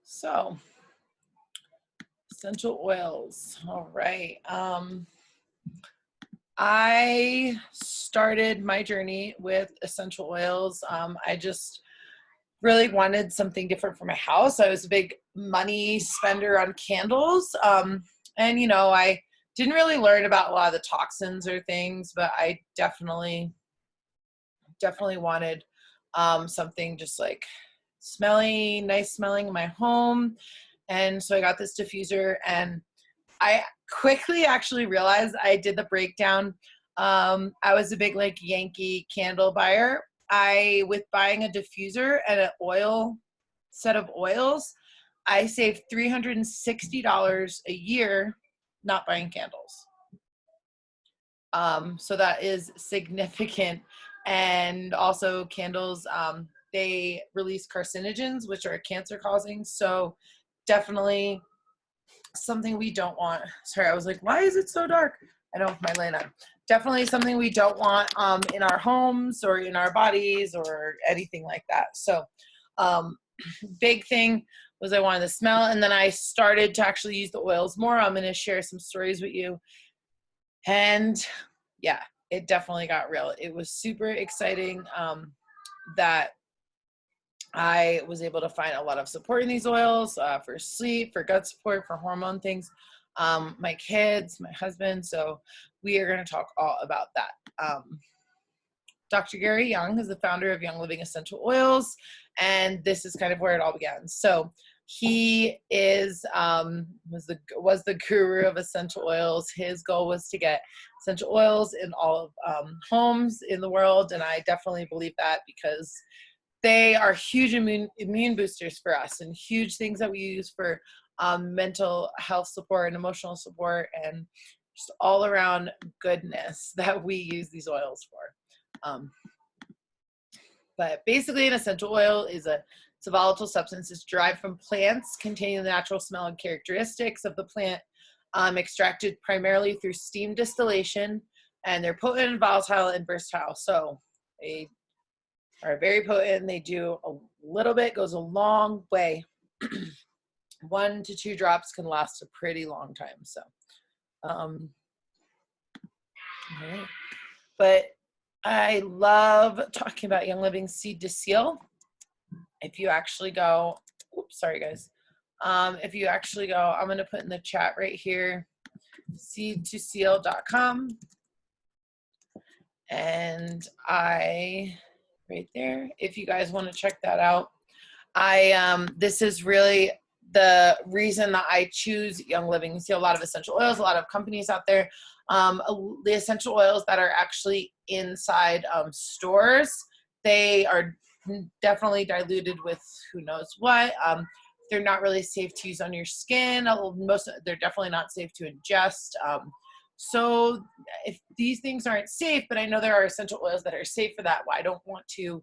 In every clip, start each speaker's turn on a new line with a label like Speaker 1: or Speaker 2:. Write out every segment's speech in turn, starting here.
Speaker 1: So, essential oils. All right. I started my journey with essential oils. I just really wanted something different for my house. I was a big money spender on candles. And, I didn't really learn about a lot of the toxins or things, but I definitely wanted something just like nice smelling in my home. And so I got this diffuser, and I quickly actually realized I did the breakdown. I was a big like Yankee candle buyer. With buying a diffuser and an oil set of oils, I saved $360 a year not buying candles. So that is significant. And also candles, they release carcinogens, which are cancer causing. So definitely something we don't want. Sorry, I was like, why is it so dark? I know my light on. Definitely something we don't want in our homes or in our bodies or anything like that. So big thing was I wanted the smell. And then I started to actually use the oils more. I'm going to share some stories with you. And yeah, it definitely got real. It was super exciting that I was able to find a lot of support in these oils for sleep, for gut support, for hormone things. My kids, my husband. So we are going to talk all about that. Dr. Gary Young is the founder of Young Living Essential Oils, and this is kind of where it all began. So he was the guru of essential oils. His goal was to get essential oils in all of homes in the world, and I definitely believe that because they are huge immune boosters for us and huge things that we use for mental health support and emotional support and just all around goodness that we use these oils for. But basically an essential oil it's a volatile substance. It's derived from plants containing the natural smell and characteristics of the plant, extracted primarily through steam distillation, and they're potent, volatile, and versatile. So they are very potent. They do a little bit, goes a long way. 1 to 2 drops can last a pretty long time. So, all right. But I love talking about Young Living Seed to Seal. If you actually go, oops, sorry guys. If you actually go, I'm going to put in the chat right here, seedtoseal.com. And right there, if you guys want to check that out. This is really the reason that I choose Young Living. You see a lot of essential oils, a lot of companies out there. The essential oils that are actually inside stores, they are definitely diluted with who knows what. They're not really safe to use on your skin. They're definitely not safe to ingest. So if these things aren't safe, but I know there are essential oils that are safe for that, well, I don't want to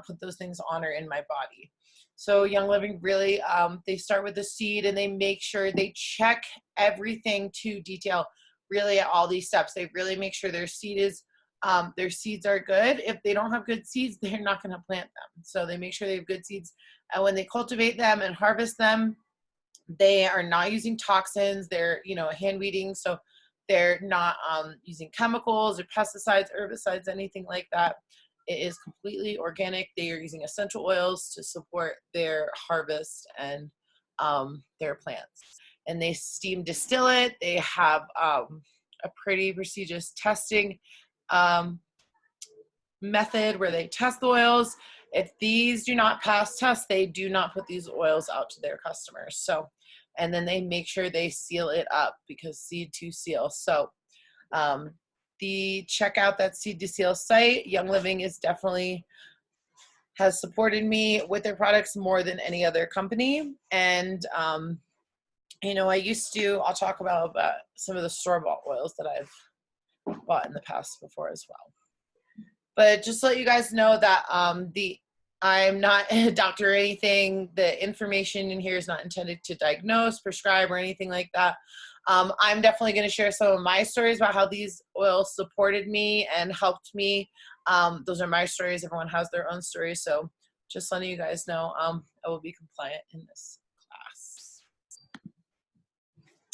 Speaker 1: put those things on or in my body. So Young Living really, they start with the seed and they make sure they check everything to detail really at all these steps. They really make sure their seeds are good. If they don't have good seeds, they're not going to plant them. So they make sure they have good seeds. And when they cultivate them and harvest them, they are not using toxins. They're, hand weeding. So they're not using chemicals or pesticides, herbicides, anything like that. It is completely organic. They are using essential oils to support their harvest and their plants. And they steam distill it. They have a pretty prestigious testing method where they test the oils. If these do not pass tests, they do not put these oils out to their customers. So, and then they make sure they seal it up because seed to seal. So, check out that Seed to Seal site. Young Living has supported me with their products more than any other company. And, I'll talk about some of the store-bought oils that I've bought in the past before as well. But just to let you guys know that I'm not a doctor or anything. The information in here is not intended to diagnose, prescribe, or anything like that. I'm definitely going to share some of my stories about how these oils supported me and helped me. Those are my stories. Everyone has their own stories. So just letting you guys know, I will be compliant in this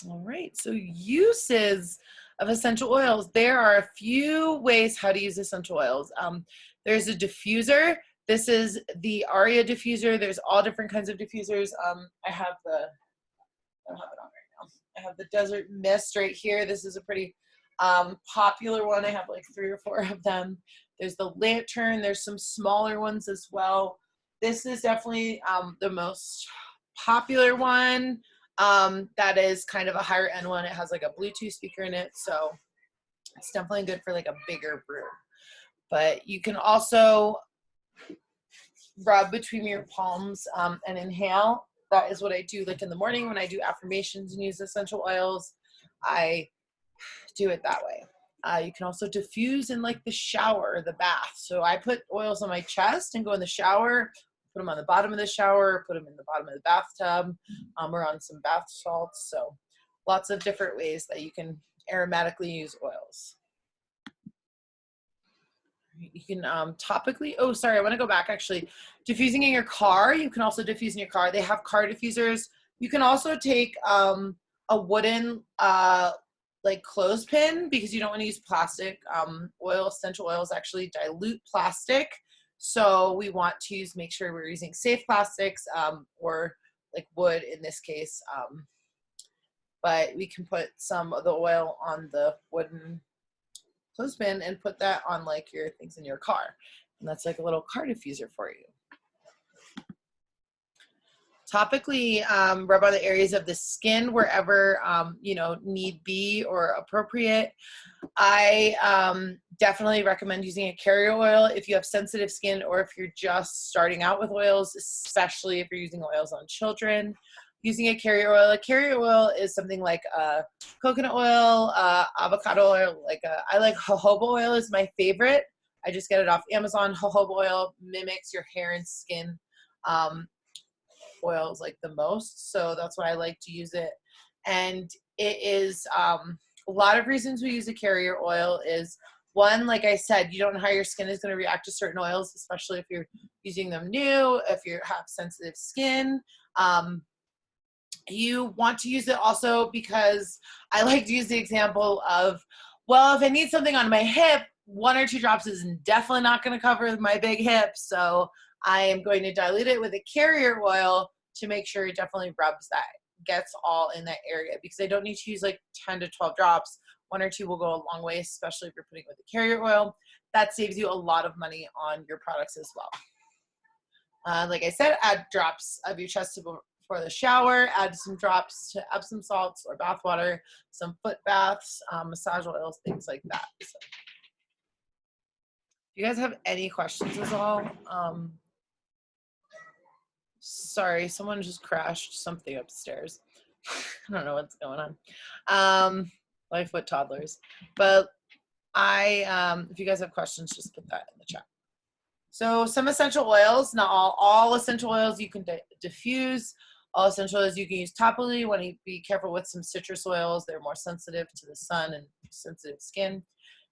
Speaker 1: All right, so uses of essential oils. There are a few ways how to use essential oils. There's a diffuser. This is the Aria diffuser. There's all different kinds of diffusers. I don't have it on right now. I have the Desert Mist right here. This is a pretty popular one. I have like 3 or 4 of them. There's the Lantern. There's some smaller ones as well. This is definitely the most popular one. That is kind of a higher end one. It has like a Bluetooth speaker in it, so it's definitely good for like a bigger brew. But you can also rub between your palms and inhale. That is what I do like in the morning when I do affirmations and use essential oils. I do it that way. You can also diffuse in like the shower or the bath. So I put oils on my chest and go in the shower, put them on the bottom of the shower, put them in the bottom of the bathtub, or on some bath salts. So lots of different ways that you can aromatically use oils. You can topically, oh, sorry, I want to go back actually. Diffusing in your car, you can also diffuse in your car. They have car diffusers. You can also take a wooden like clothespin, because you don't want to use plastic. Essential oils actually dilute plastic. So we want to make sure we're using safe plastics or like wood in this case. But we can put some of the oil on the wooden clothespin and put that on like your things in your car. And that's like a little car diffuser for you. Topically, rub on the areas of the skin wherever, need be or appropriate. I definitely recommend using a carrier oil if you have sensitive skin or if you're just starting out with oils, especially if you're using oils on children. Using a carrier oil. A carrier oil is something like coconut oil, avocado oil. I like jojoba oil is my favorite. I just get it off Amazon. Jojoba oil mimics your hair and skin oils like the most, so that's why I like to use it. And it is a lot of reasons we use a carrier oil is one, like I said, you don't know how your skin is going to react to certain oils, especially if you're using them new, if you have sensitive skin. You want to use it also because I like to use the example of, well, if I need something on my hip, 1 or 2 drops is definitely not going to cover my big hip. So I am going to dilute it with a carrier oil to make sure it definitely rubs that, gets all in that area, because I don't need to use like 10 to 12 drops. 1 or 2 will go a long way, especially if you're putting it with a carrier oil. That saves you a lot of money on your products as well. Like I said, add drops of your chest for the shower, add some drops to Epsom salts or bath water, some foot baths, massage oils, things like that. So, if you guys have any questions at all, sorry, someone just crashed something upstairs. I don't know what's going on. Lightfoot toddlers. But if you guys have questions, just put that in the chat. So some essential oils, not all essential oils you can diffuse. All essential oils you can use topically. You want to be careful with some citrus oils. They're more sensitive to the sun and sensitive skin.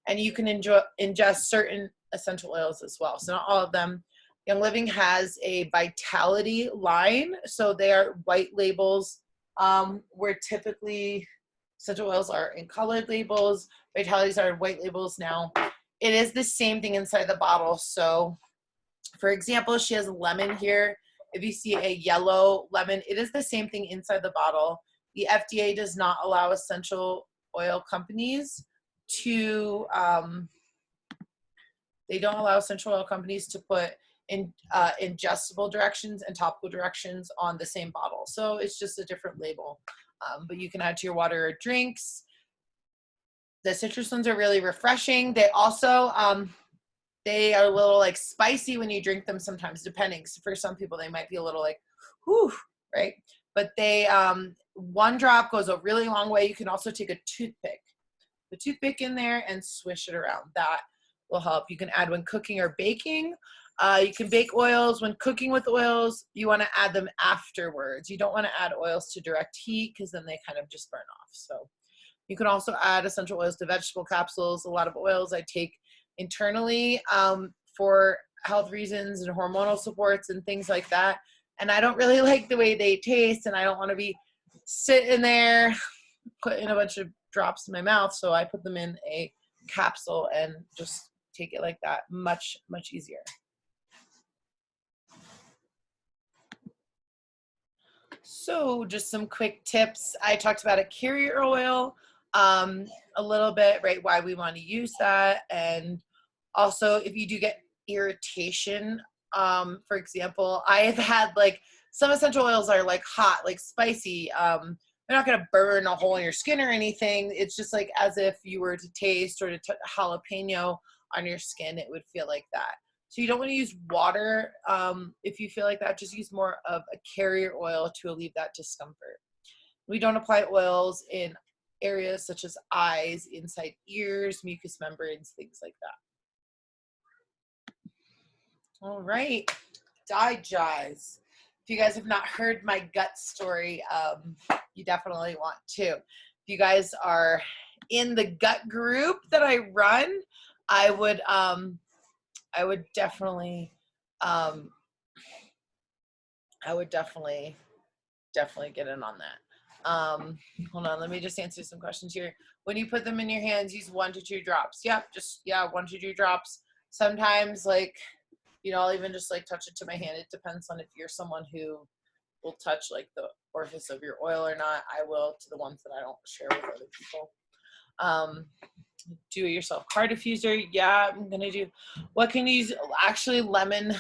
Speaker 1: And you can ingest certain essential oils as well. So not all of them. Young Living has a Vitality line. So they are white labels, where typically essential oils are in colored labels. Vitalities are white labels now. It is the same thing inside the bottle. So for example, she has lemon here. If you see a yellow lemon, it is the same thing inside the bottle. The FDA does not allow essential oil companies to, they don't allow essential oil companies to put in ingestible directions and topical directions on the same bottle. So it's just a different label. But you can add to your water or drinks. The citrus ones are really refreshing. They also, they are a little like spicy when you drink them sometimes, depending. So for some people, they might be a little like, whew, right? But they, 1 drop goes a really long way. You can also take a toothpick, the toothpick in there and swish it around. That will help. You can add when cooking or baking. You can bake oils. When cooking with oils, you want to add them afterwards. You don't want to add oils to direct heat because then they kind of just burn off. So you can also add essential oils to vegetable capsules. A lot of oils I take internally for health reasons and hormonal supports and things like that. And I don't really like the way they taste, and I don't want to be sitting there put in a bunch of drops in my mouth, so I put them in a capsule and just take it like that. Much, much easier. So just some quick tips. I talked about a carrier oil a little bit, right? Why we want to use that. And also if you do get irritation, for example, I've had like some essential oils are like hot, like spicy. They're not going to burn a hole in your skin or anything. It's just like as if you were to taste or to jalapeno on your skin, it would feel like that. So you don't want to use water if you feel like that. Just use more of a carrier oil to alleviate that discomfort. We don't apply oils in areas such as eyes, inside ears, mucous membranes, things like that. All right, DiGize. If you guys have not heard my gut story, you definitely want to. If you guys are in the gut group that I run, I would definitely get in on that. Hold on, let me just answer some questions here. When you put them in your hands, use 1 to 2 drops. Yep, just 1 to 2 drops. Sometimes, like, you know, I'll even just like touch it to my hand. It depends on if you're someone who will touch like the orifice of your oil or not. I will to the ones that I don't share with other people. Do it yourself car diffuser. Yeah, I'm gonna do. What can you use? Actually, lemon.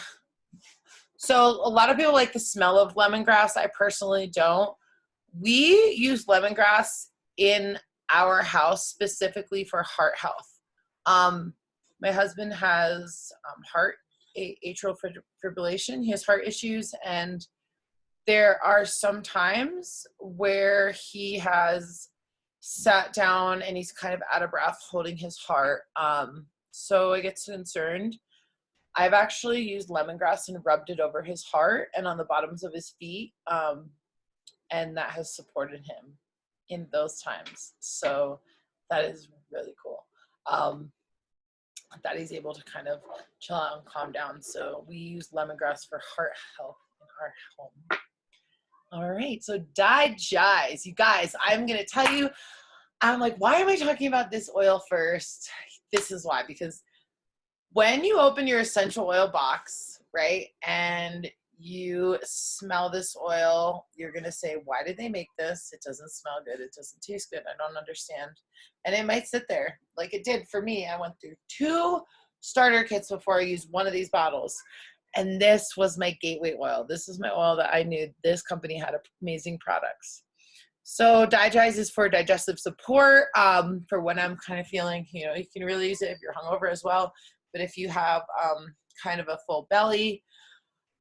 Speaker 1: So a lot of people like the smell of lemongrass. I personally don't. We use lemongrass in our house specifically for heart health. My husband has heart atrial fibrillation. He has heart issues, and there are some times where he has sat down and he's kind of out of breath holding his heart. So I get concerned. I've actually used lemongrass and rubbed it over his heart and on the bottoms of his feet. And that has supported him in those times. So that is really cool. That he's able to kind of chill out and calm down. So we use lemongrass for heart health in our home. All right, so DiGize. You guys, I'm gonna tell you, I'm like, why am I talking about this oil first? This is why, because when you open your essential oil box, right, and you smell this oil, you're gonna say, why did they make this? It doesn't smell good, it doesn't taste good, I don't understand. And it might sit there like it did for me. I went through 2 starter kits before I used one of these bottles. And this was my gateway oil. This is my oil that I knew this company had amazing products. So DiGize is for digestive support, for when I'm kind of feeling, you know, you can really use it if you're hungover as well. But if you have kind of a full belly,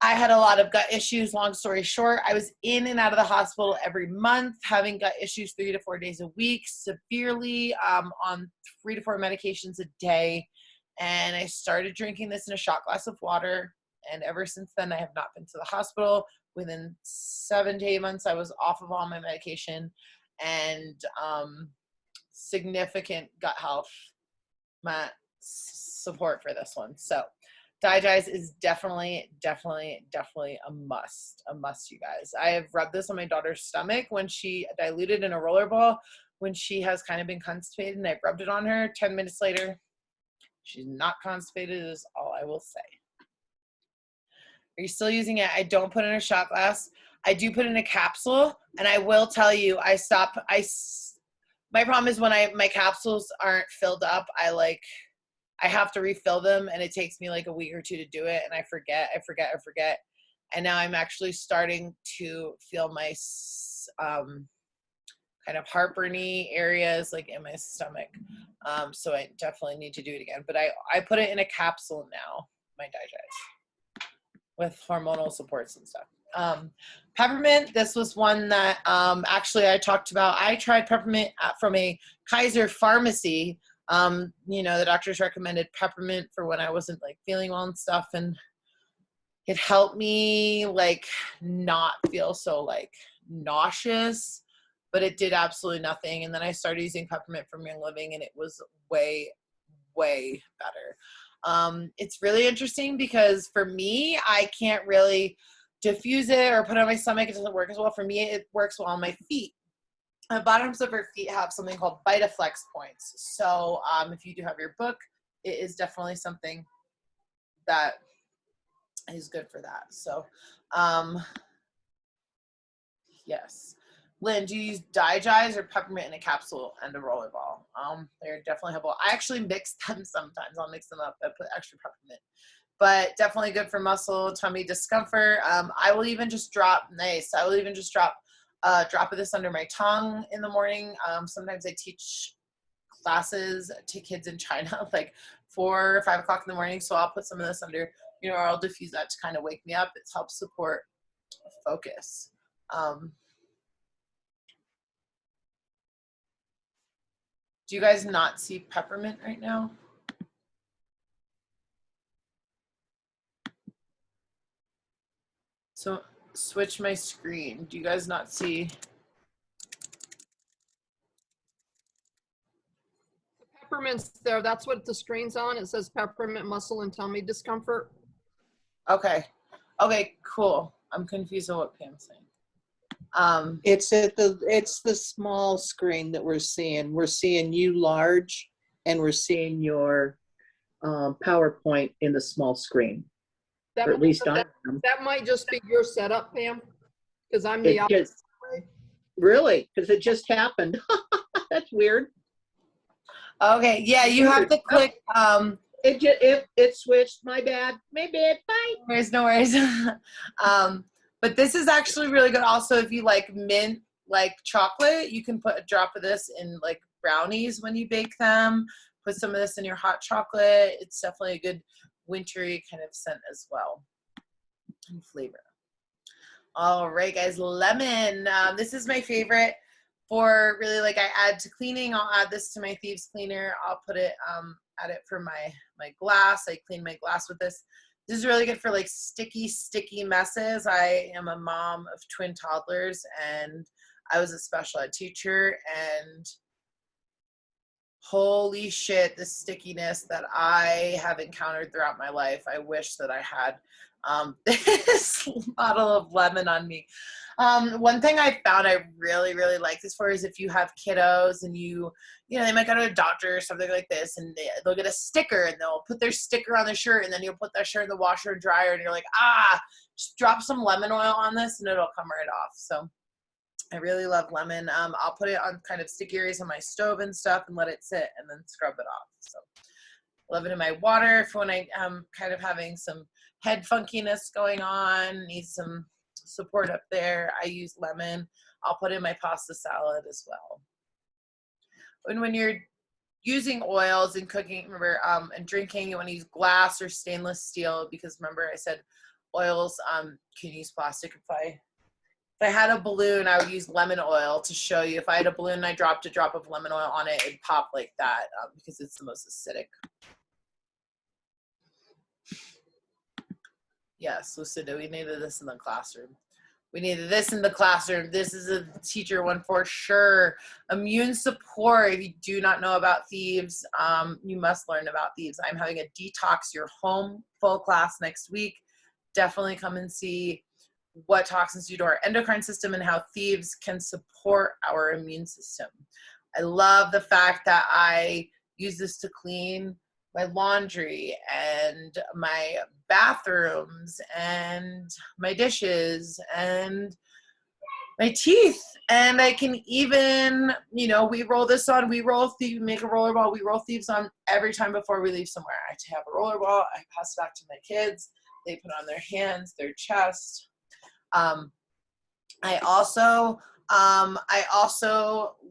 Speaker 1: I had a lot of gut issues. Long story short, I was in and out of the hospital every month, having gut issues 3 to 4 days a week, severely on 3 to 4 medications a day. And I started drinking this in a shot glass of water. And ever since then, I have not been to the hospital. Within 7 to 8 months, I was off of all my medication and significant gut health support for this one. So DiGize is definitely a must, you guys. I have rubbed this on my daughter's stomach when she diluted in a roller ball, when she has kind of been constipated, and I've rubbed it on her. 10 minutes later, she's not constipated, is all I will say. Are you still using it? I don't put in a shot glass. I do put in a capsule, and I will tell you, my problem is when my capsules aren't filled up, I have to refill them, and it takes me like a week or 2 to do it, and I forget. And now I'm actually starting to feel my kind of heartburny areas like in my stomach. So I definitely need to do it again. But I put it in a capsule now, my DiGize, with hormonal supports and stuff. Peppermint, this was one that actually I talked about. I tried peppermint from a Kaiser pharmacy. You know, the doctors recommended peppermint for when I wasn't like feeling well and stuff, and it helped me like not feel so like nauseous, but it did absolutely nothing. And then I started using peppermint from Young Living, and it was way better. It's really interesting because for me, I can't really diffuse it or put it on my stomach. It doesn't work as well. For me, it works well on my feet. The bottoms of her feet have something called VitaFlex points. So if you do have your book, it is definitely something that is good for that. So yes. Lynn, do you use Digize or peppermint in a capsule and a rollerball? They're definitely helpful. I actually mix them sometimes. I'll mix them up. I put extra peppermint, but definitely good for muscle, tummy discomfort. I will even just drop a drop of this under my tongue in the morning. Sometimes I teach classes to kids in China, like 4 or 5 o'clock in the morning. So I'll put some of this under, or I'll diffuse that to kind of wake me up. It helps support focus. Do you guys not see peppermint right now? So switch my screen. Do you guys not see?
Speaker 2: Peppermint's there. That's what the screen's on. It says peppermint muscle and tummy discomfort.
Speaker 1: Okay. Okay, cool. I'm confused on what Pam's saying.
Speaker 3: It's the small screen that we're seeing. We're seeing you large, and we're seeing your PowerPoint in the small screen.
Speaker 2: That,
Speaker 3: or at least I am.
Speaker 2: That might just be your setup, Pam, because I'm
Speaker 3: It
Speaker 2: the opposite
Speaker 3: just,
Speaker 2: way.
Speaker 3: really, because it just happened. That's weird.
Speaker 1: Okay, yeah, you have to click.
Speaker 3: It switched. My bad. Bye.
Speaker 1: No worries. But this is actually really good. Also, if you like mint, like chocolate, you can put a drop of this in like brownies when you bake them. Put some of this in your hot chocolate. It's definitely a good wintry kind of scent as well and flavor. All right, guys, lemon. This is my favorite for really like I add to cleaning. I'll add this to my thieves cleaner. I'll put it, add it for my glass. I clean my glass with this. This is really good for like sticky messes. I am a mom of twin toddlers and I was a special ed teacher, and holy shit, the stickiness that I have encountered throughout my life. I wish that I had this bottle of lemon on me. One thing I found I really, really like this for is if you have kiddos and they might go to a doctor or something like this, and they'll get a sticker and they'll put their sticker on their shirt, and then you'll put that shirt in the washer and dryer, and you're like, just drop some lemon oil on this and it'll come right off. So I really love lemon. I'll put it on kind of sticky areas on my stove and stuff and let it sit and then scrub it off. So love it in my water for when I am kind of having some head funkiness going on, need some support up there. I use lemon. I'll put in my pasta salad as well. And when you're using oils and cooking, remember, and drinking, you want to use glass or stainless steel, because remember I said oils can use plastic. If I had a balloon, I would use lemon oil to show you. If I had a balloon and I dropped a drop of lemon oil on it, it'd pop like that because it's the most acidic. Yes, Lucinda, we needed this in the classroom. We needed this in the classroom. This is a teacher one for sure. Immune support. If you do not know about thieves, you must learn about thieves. I'm having a detox your home full class next week. Definitely come and see what toxins do to our endocrine system and how thieves can support our immune system. I love the fact that I use this to clean my laundry and my bathrooms and my dishes and my teeth. And I can even, we roll this on, make a rollerball, we roll thieves on every time before we leave somewhere. I have a rollerball, I pass it back to my kids, they put on their hands, their chest. I also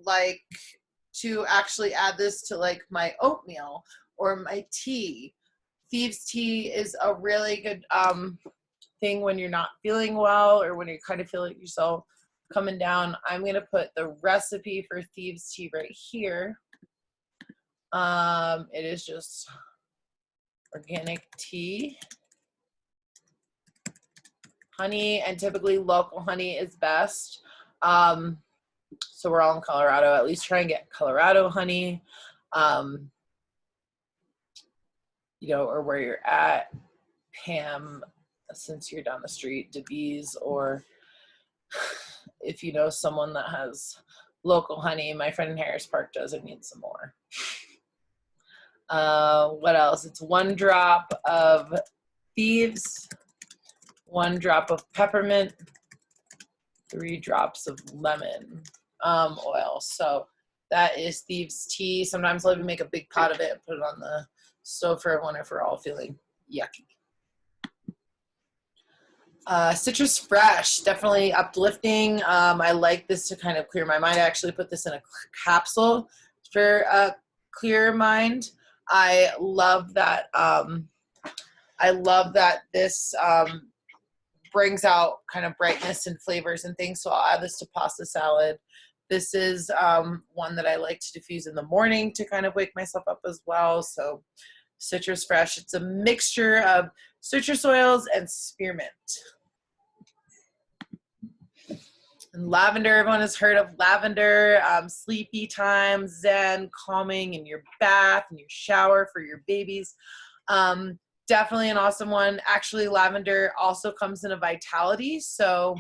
Speaker 1: like to actually add this to like my oatmeal or my tea. Thieves tea is a really good thing when you're not feeling well or when you kind of feel like yourself coming down. I'm going to put the recipe for thieves tea right here. It is just organic tea, honey, and typically local honey is best. So we're all in Colorado. At least try and get Colorado honey, or where you're at. Pam, since you're down the street, DeBees, or if you know someone that has local honey. My friend in Harris Park does. I need some more. What else? It's 1 drop of thieves, 1 drop of peppermint, 3 drops of lemon oil. So that is thieves tea. Sometimes I'll even make a big pot of it and put it on the stove for everyone if we're all feeling yucky. Citrus Fresh, definitely uplifting. I like this to kind of clear my mind. I actually put this in a capsule for a clear mind. I love that. This brings out kind of brightness and flavors and things. So I'll add this to pasta salad. This is one that I like to diffuse in the morning to kind of wake myself up as well. So Citrus Fresh, it's a mixture of citrus oils and spearmint. And lavender, everyone has heard of lavender, sleepy time, zen, calming in your bath, in your shower for your babies. Definitely an awesome one. Actually, lavender also comes in a vitality, so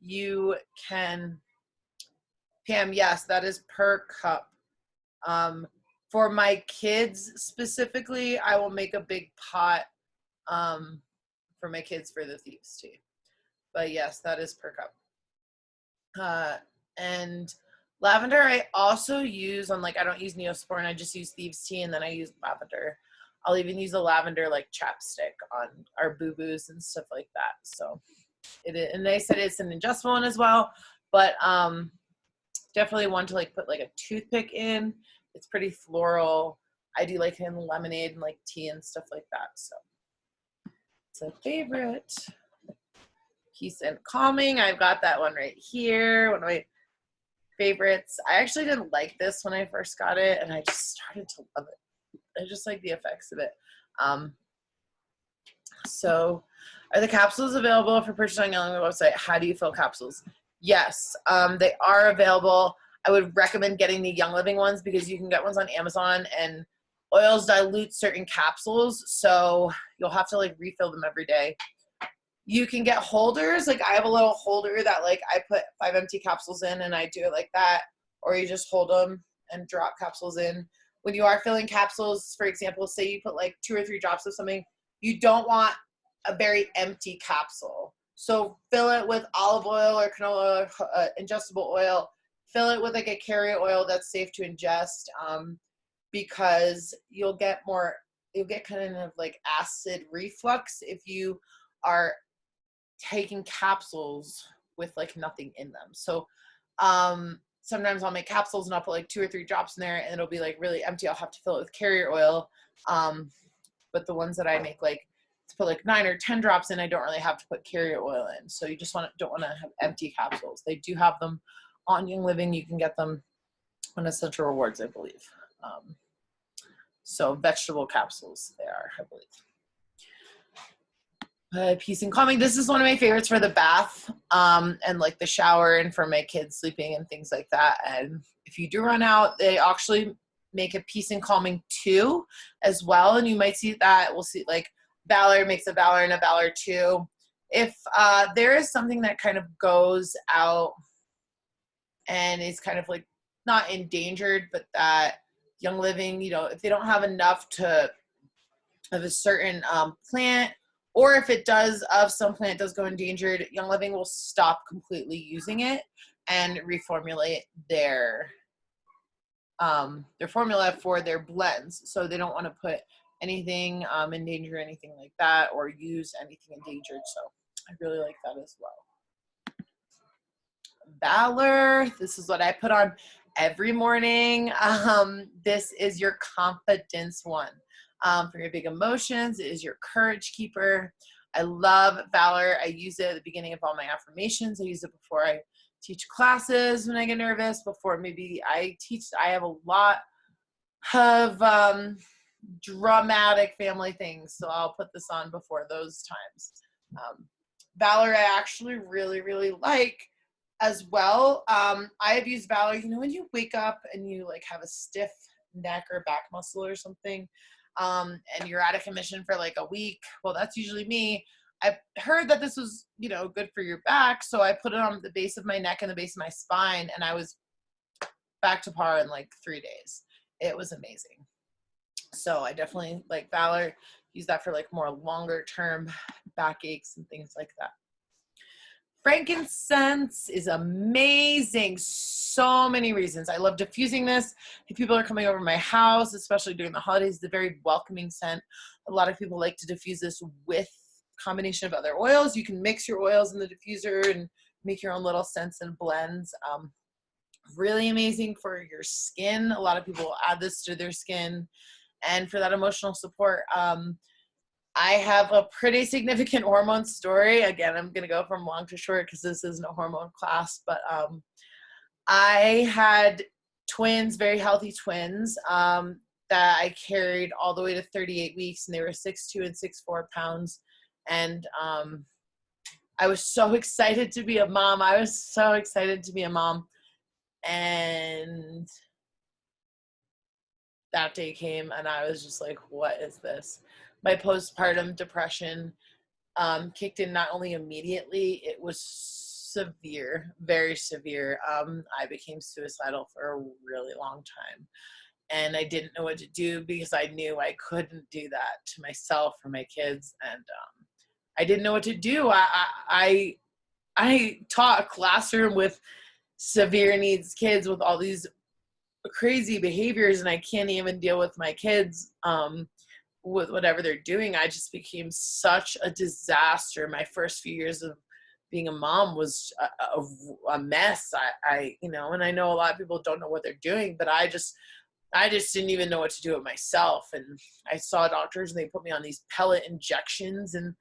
Speaker 1: you can, Pam, yes, that is per cup. For my kids specifically, I will make a big pot for my kids for the thieves tea. But yes, that is per cup. And lavender I also use on, like, I don't use Neosporin, I just use thieves tea, and then I use lavender. I'll even use a lavender like chapstick on our boo-boos and stuff like that. So it is, and they said it's an ingestible one as well, but definitely one to like put like a toothpick in. It's pretty floral. I do like it in lemonade and like tea and stuff like that. So it's a favorite. Peace and calming. I've got that one right here. One of my favorites. I actually didn't like this when I first got it, and I just started to love it. I just like the effects of it. So are the capsules available for purchase on your website? How do you fill capsules? Yes, they are available. I would recommend getting the Young Living ones because you can get ones on Amazon, and oils dilute certain capsules, so you'll have to like refill them every day. You can get holders. Like I have a little holder that like I put 5 empty capsules in, and I do it like that, or you just hold them and drop capsules in. When you are filling capsules, for example, say you put like 2 or 3 drops of something, you don't want a very empty capsule. So fill it with olive oil or canola oil, ingestible oil. Fill it with like a carrier oil that's safe to ingest, because you'll get kind of like acid reflux if you are taking capsules with like nothing in them. So sometimes I'll make capsules and I'll put like 2 or 3 drops in there, and it'll be like really empty. I'll have to fill it with carrier oil. But the ones that I make, like to put like 9 or 10 drops in, I don't really have to put carrier oil in. So you just don't want to have empty capsules. They do have them on Young Living. You can get them on Essential Rewards, I believe. So vegetable capsules they are, I believe. Peace and calming. This is one of my favorites for the bath and like the shower and for my kids sleeping and things like that. And if you do run out, they actually make a peace and calming 2 as well. And you might see that. We'll see like Valor makes a Valor and a Valor 2. If there is something that kind of goes out and is kind of like not endangered, but that Young Living, you know, if they don't have enough to of a certain plant, or if it does, of some plant does go endangered, Young Living will stop completely using it and reformulate their formula for their blends. So they don't want to put anything in danger, anything like that, or use anything endangered. So I really like that as well. Valor, this is what I put on every morning. This is your confidence one. For your big emotions, it is your courage keeper. I love Valor. I use it at the beginning of all my affirmations. I use it before I teach classes when I get nervous, before maybe I teach. I have a lot of dramatic family things, so I'll put this on before those times. Valor I actually really, really like as well. I have used Valor, you know, when you wake up and you like have a stiff neck or back muscle or something, and you're out of commission for like a week. Well, that's usually me. I heard that this was, you know, good for your back. So I put it on the base of my neck and the base of my spine. And I was back to par in like 3 days. It was amazing. So I definitely, like Valor, use that for like more longer term backaches and things like that. Frankincense is amazing. So many reasons. I love diffusing this. If people are coming over to my house, especially during the holidays, it's a very welcoming scent. A lot of people like to diffuse this with a combination of other oils. You can mix your oils in the diffuser and make your own little scents and blends. Really amazing for your skin. A lot of people add this to their skin. And for that emotional support, I have a pretty significant hormone story. Again, I'm going to go from long to short because this isn't a hormone class, but I had twins, very healthy twins, that I carried all the way to 38 weeks, and they were 6'2" and 6'4" pounds. And I was so excited to be a mom. And that day came, and I was just like, what is this? My postpartum depression kicked in not only immediately, it was severe, very severe. I became suicidal for a really long time. And I didn't know what to do because I knew I couldn't do that to myself or my kids. And I didn't know what to do. I taught a classroom with severe needs kids with all these crazy behaviors, and I can't even deal with my kids with whatever they're doing. I just became such a disaster. My first few years of being a mom was a mess. I and I know a lot of people don't know what they're doing, but I just didn't even know what to do with myself. And I saw doctors, and they put me on these pellet injections, and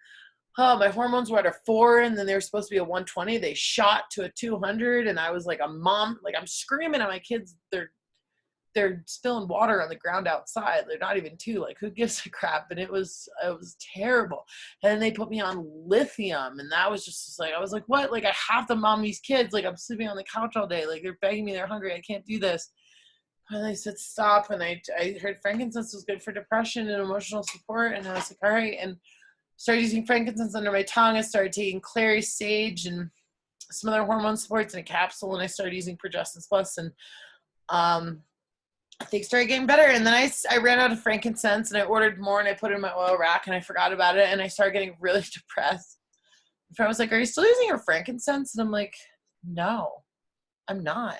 Speaker 1: my hormones were at a 4, and then they were supposed to be a 120. They shot to a 200, and I was like a mom, like I'm screaming at my kids. They're spilling water on the ground outside. They're not even 2. Like, who gives a crap? And it was terrible. And then they put me on lithium, and that was just like, I was like, what? Like, I have to mom these kids. Like, I'm sleeping on the couch all day. Like, they're begging me. They're hungry. I can't do this. And they said, stop. And I heard frankincense was good for depression and emotional support. And I was like, all right. And started using frankincense under my tongue. I started taking clary sage and some other hormone supports in a capsule. And I started using Progestins Plus. And things started getting better. And then I ran out of frankincense, and I ordered more, and I put it in my oil rack, and I forgot about it. And I started getting really depressed. My friend was like, are you still using your frankincense? And I'm like, no, I'm not.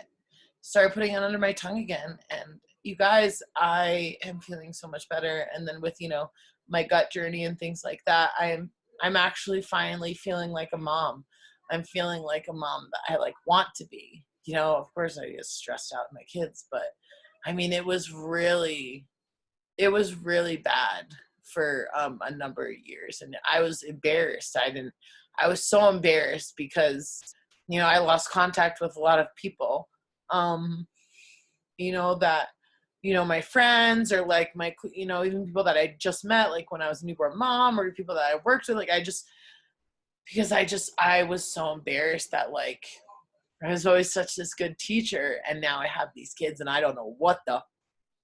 Speaker 1: Started putting it under my tongue again. And you guys, I am feeling so much better. And then with, my gut journey and things like that, I'm actually finally feeling like a mom. I'm feeling like a mom that I want to be. Of course I get stressed out with my kids, but I mean, it was really bad for a number of years. And I was embarrassed. I was so embarrassed because, I lost contact with a lot of people, that, my friends, or like my, even people that I just met, like when I was a newborn mom, or people that I worked with, I was so embarrassed that I was always such this good teacher, and now I have these kids, and I don't know what the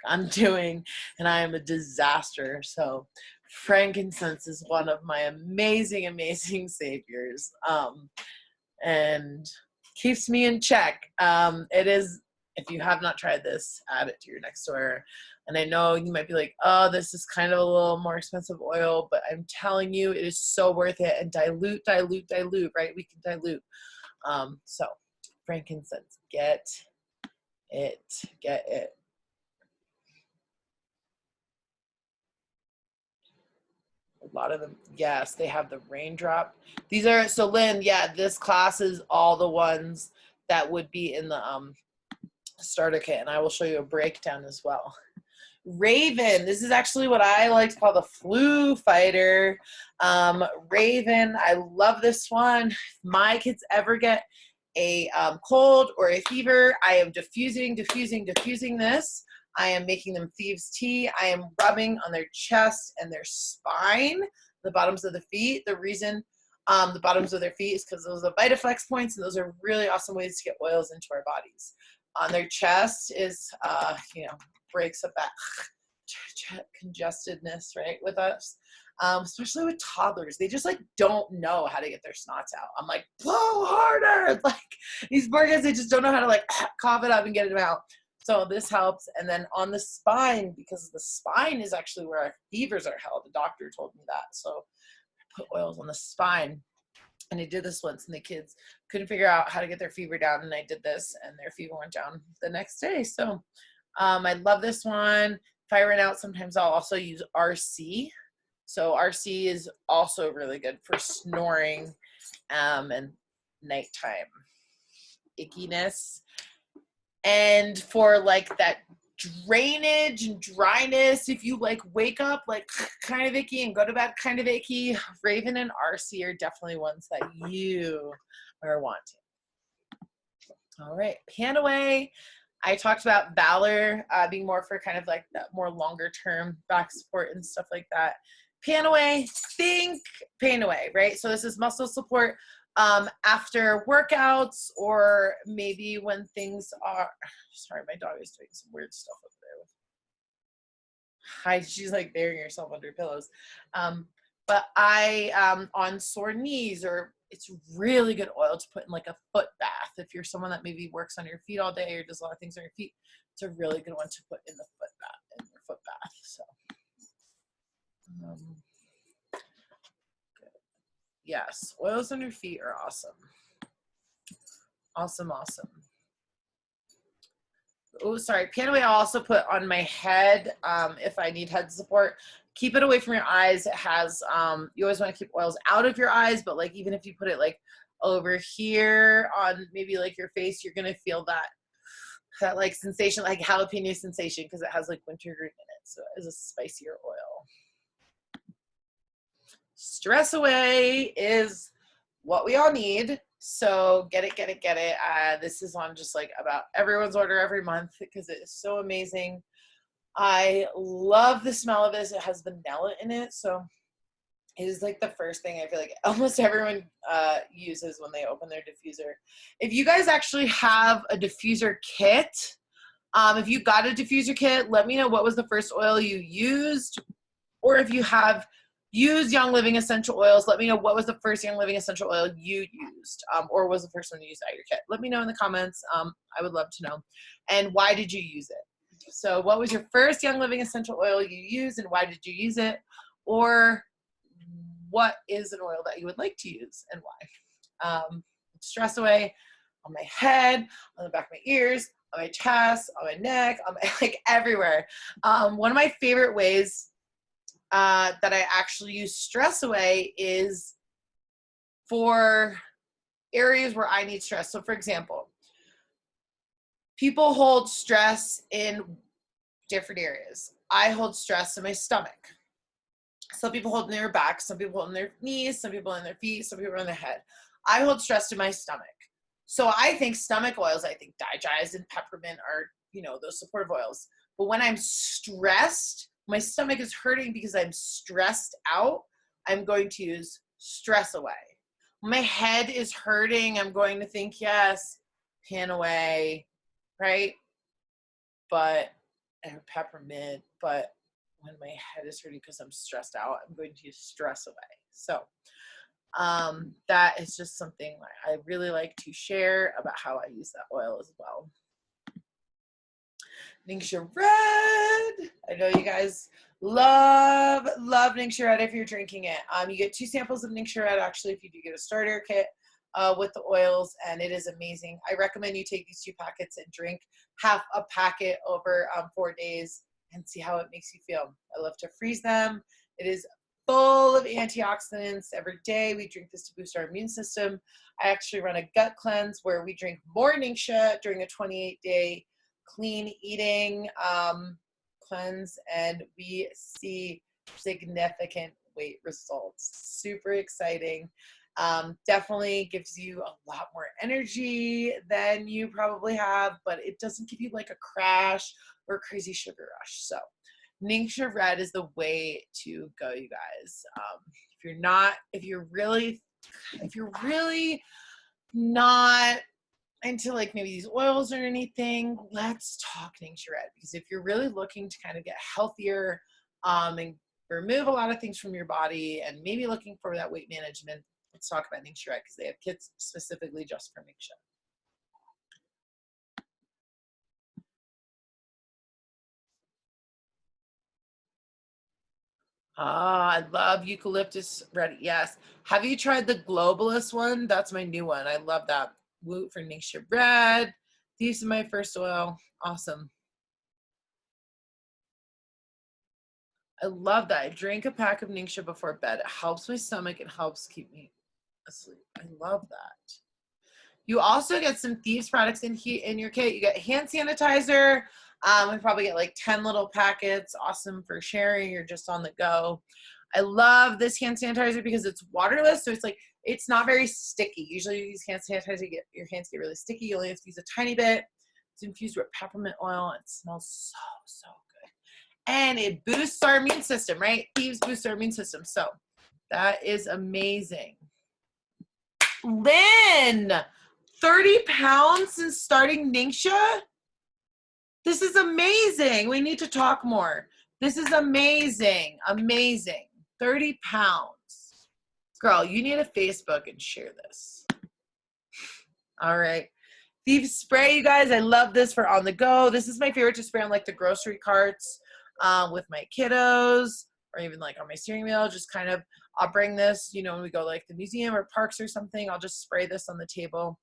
Speaker 1: I'm doing, and I am a disaster. So frankincense is one of my amazing, amazing saviors, and keeps me in check. It is, if you have not tried this, add it to your next order. And I know you might be like, oh, this is kind of a little more expensive oil, but I'm telling you, it is so worth it. And dilute, right? We can dilute. So frankincense, get it. A lot of them, yes, they have the raindrop. These are, so Lynn, yeah, this class is all the ones that would be in the starter kit, and I will show you a breakdown as well. Raven, this is actually what I like to call the flu fighter. Raven, I love this one. If my kids ever get a cold or a fever, I am diffusing this. I am making them thieves tea. I am rubbing on their chest and their spine, the bottoms of the feet. The reason the bottoms of their feet is because those are Vitaflex points, and those are really awesome ways to get oils into our bodies. On their chest is, breaks up that congestedness, right, with us. Especially with toddlers. They just don't know how to get their snots out. I'm like, blow harder. These poor kids, they just don't know how to cough it up and get it out. So this helps. And then on the spine, because the spine is actually where our fevers are held. The doctor told me that. So I put oils on the spine. And I did this once, and the kids couldn't figure out how to get their fever down. And I did this, and their fever went down the next day. So I love this one. If I run out, sometimes I'll also use RC. So RC is also really good for snoring and nighttime ickiness. And for like that drainage and dryness, if you like wake up like kind of icky and go to bed kind of icky, Raven and RC are definitely ones that you are wanting. All right, Panaway. I talked about Valor being more for kind of like that more longer term back support and stuff like that. Panaway, think Panaway, right? So this is muscle support after workouts, or maybe when things are, sorry, my dog is doing some weird stuff over there. Hi, she's like burying herself under pillows. But on sore knees, or it's really good oil to put in like a foot bath. If you're someone that maybe works on your feet all day or does a lot of things on your feet, it's a really good one to put in the foot bath, in your foot bath. So, yes, oils on your feet are awesome. Awesome, awesome. Oh, sorry. Panaway I'll also put on my head if I need head support. Keep it away from your eyes. It has, you always want to keep oils out of your eyes, but like even if you put it like over here on maybe like your face, you're going to feel that like sensation, like jalapeno sensation, because it has like wintergreen in it. So it is a spicier oil. Stress Away is what we all need. So get it, get it, get it. This is on just like about everyone's order every month because it is so amazing. I love the smell of this. It has vanilla in it. So it is like the first thing I feel like almost everyone uses when they open their diffuser. If you guys actually have a diffuser kit, if you got a diffuser kit, let me know what was the first oil you used. Or if you have used Young Living essential oils, let me know what was the first Young Living essential oil you used, or was the first one you used out of your kit. Let me know in the comments. I would love to know. And why did you use it? So what was your first Young Living essential oil you used, and why did you use it? Or what is an oil that you would like to use and why? Stress Away on my head, on the back of my ears, on my chest, on my neck, on my, like everywhere. One of my favorite ways that I actually use Stress Away is for areas where I need stress. So for example, people hold stress in different areas. I hold stress in my stomach. Some people hold in their back, some people hold in their knees, some people in their feet, some people in their head. I hold stress in my stomach. So I think stomach oils, I think Digest and peppermint are, you know, those supportive oils. But when I'm stressed, my stomach is hurting because I'm stressed out, I'm going to use Stress Away. My head is hurting, I'm going to think, yes, Panaway, right? But, and peppermint, but when my head is hurting because I'm stressed out, I'm going to use Stress Away. So that is just something I really like to share about how I use that oil as well. Ningxia Red. I know you guys love Ningxia Red if you're drinking it. You get 2 samples of Ningxia Red actually if you do get a starter kit with the oils, and it is amazing. I recommend you take these 2 packets and drink half a packet over 4 days and see how it makes you feel. I love to freeze them. It is full of antioxidants. Every day we drink this to boost our immune system. I actually run a gut cleanse where we drink more Ningxia during a 28-day clean eating cleanse, and we see significant weight results. Super exciting. Definitely gives you a lot more energy than you probably have, but it doesn't give you like a crash or a crazy sugar rush. So Ningxia Red is the way to go, you guys. If you're really not into like maybe these oils or anything, let's talk Ningxia Red, because if you're really looking to kind of get healthier and remove a lot of things from your body and maybe looking for that weight management, let's talk about Ningxia Red because they have kits specifically just for Ningxia. Ah, I love eucalyptus red. Yes. Have you tried the globalist one? That's my new one. I love that. Woot for Ningxia Red. These are my first oil. Awesome. I love that. I drink a pack of Ningxia before bed. It helps my stomach. It helps keep me asleep. I love that. You also get some Thieves products in your kit. You get hand sanitizer. We probably get like 10 little packets. Awesome for sharing or just on the go. I love this hand sanitizer because it's waterless, so it's not very sticky. Usually you use hand sanitizer, your hands get really sticky. You only have to use a tiny bit. It's infused with peppermint oil. It smells so good. And it boosts our immune system, right? Thieves boost our immune system. So that is amazing. Lynn, 30 pounds since starting Ningxia? This is amazing. We need to talk more. This is amazing. Amazing. 30 pounds. Girl, you need a Facebook and share this. All right. Thieves spray, you guys. I love this for on the go. This is my favorite to spray on like the grocery carts with my kiddos or even like on my steering wheel. Just kind of, I'll bring this, when we go like the museum or parks or something, I'll just spray this on the table.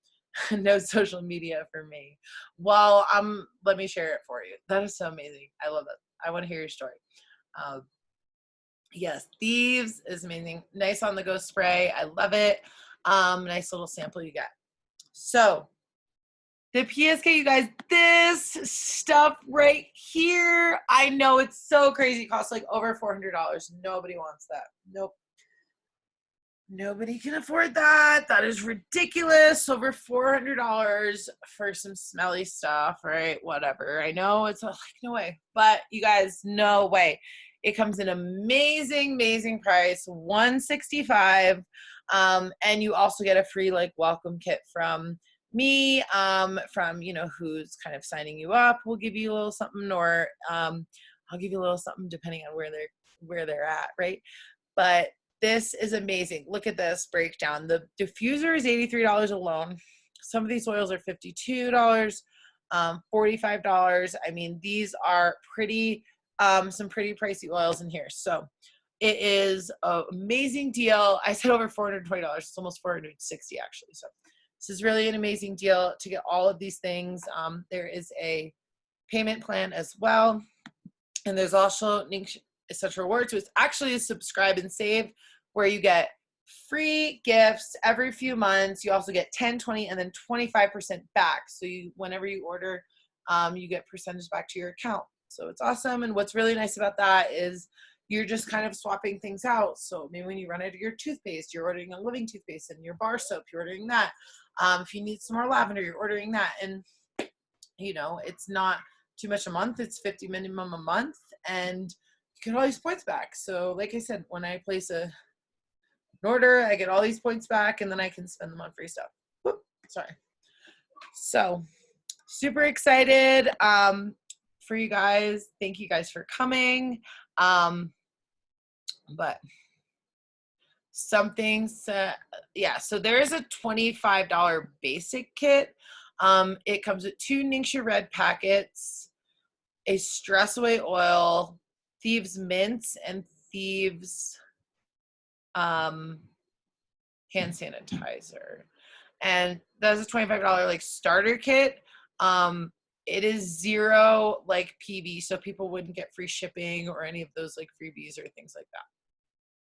Speaker 1: No social media for me. Well, let me share it for you. That is so amazing. I love it. I want to hear your story. Yes, Thieves is amazing. Nice on the go spray. I love it. Nice little sample you get. So the PSK, you guys, this stuff right here, I know it's so crazy. It costs like over $400. Nobody wants that. Nope. Nobody can afford that. That is ridiculous. Over $400 for some smelly stuff, right? Whatever. I know it's like, no way. But you guys, no way. It comes in amazing price, $165. And you also get a free like welcome kit from me, from, who's kind of signing you up. We'll give you a little something, or I'll give you a little something depending on where they're at, right? But this is amazing. Look at this breakdown. The diffuser is $83 alone. Some of these oils are $52, $45. I mean, these are some pretty pricey oils in here. So it is an amazing deal. I said over $420. It's almost $460 actually. So this is really an amazing deal to get all of these things. There is a payment plan as well. And there's also Essential Rewards. So it's actually a subscribe and save where you get free gifts every few months. You also get 10, 20, and then 25% back. So whenever you order, you get percentage back to your account. So it's awesome. And what's really nice about that is you're just kind of swapping things out. So maybe when you run out of your toothpaste, you're ordering a Living toothpaste, and your bar soap, you're ordering that. If you need some more lavender, you're ordering that. And, it's not too much a month. It's $50 minimum a month. And you get all these points back. So like I said, when I place an order, I get all these points back, and then I can spend them on free stuff. Whoop, sorry. So super excited for you guys. Thank you guys for coming. But some things, so there is a $25 basic kit. It comes with 2 Ningxia Red packets, a Stress Away oil, Thieves mints, and Thieves hand sanitizer. And that's a $25 like starter kit. It is 0 like PV, so people wouldn't get free shipping or any of those like freebies or things like that.